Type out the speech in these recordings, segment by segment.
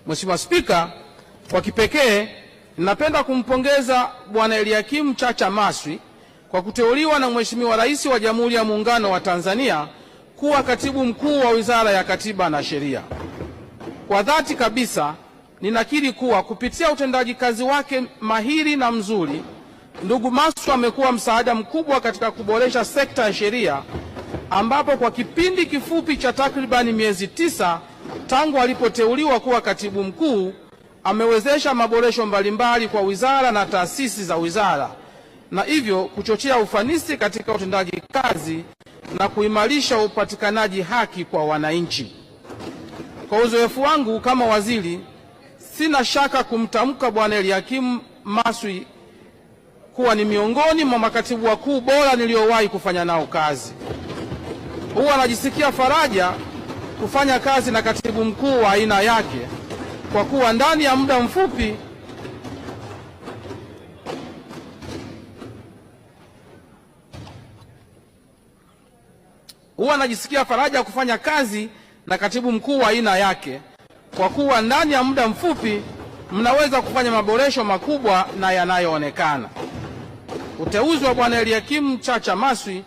Mheshimiwa Spika, kwa kipekee ninapenda kumpongeza Bwana Eliakim Chacha Maswi kwa kuteuliwa na Mheshimiwa Rais wa Jamhuri ya Muungano wa Tanzania kuwa Katibu Mkuu wa Wizara ya Katiba na Sheria. Kwa dhati kabisa ninakiri kuwa kupitia utendaji kazi wake mahiri na mzuri, ndugu Maswi amekuwa msaada mkubwa katika kuboresha sekta ya sheria, ambapo kwa kipindi kifupi cha takribani miezi 9 tangu alipoteuliwa kuwa katibu mkuu amewezesha maboresho mbalimbali kwa wizara na taasisi za wizara, na hivyo kuchochea ufanisi katika utendaji kazi na kuimarisha upatikanaji haki kwa wananchi. Kwa uzoefu wangu kama waziri, sina shaka kumtamka Bwana Eliakim Maswi kuwa ni miongoni mwa makatibu wakuu bora niliowahi kufanya nao kazi. Huwa najisikia faraja kufanya kazi na katibu mkuu wa aina yake kwa kuwa ndani ya muda mfupi mnaweza kufanya maboresho makubwa na yanayoonekana. Uteuzi wa Bwana Eliakim Chacha Maswi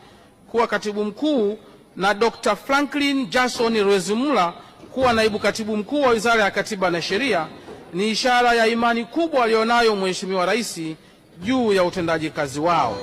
kuwa katibu mkuu na Dr. Franklin Jason Rwezimula kuwa naibu katibu mkuu wa Wizara ya Katiba na Sheria ni ishara ya imani kubwa alionayo Mheshimiwa Rais juu ya utendaji kazi wao.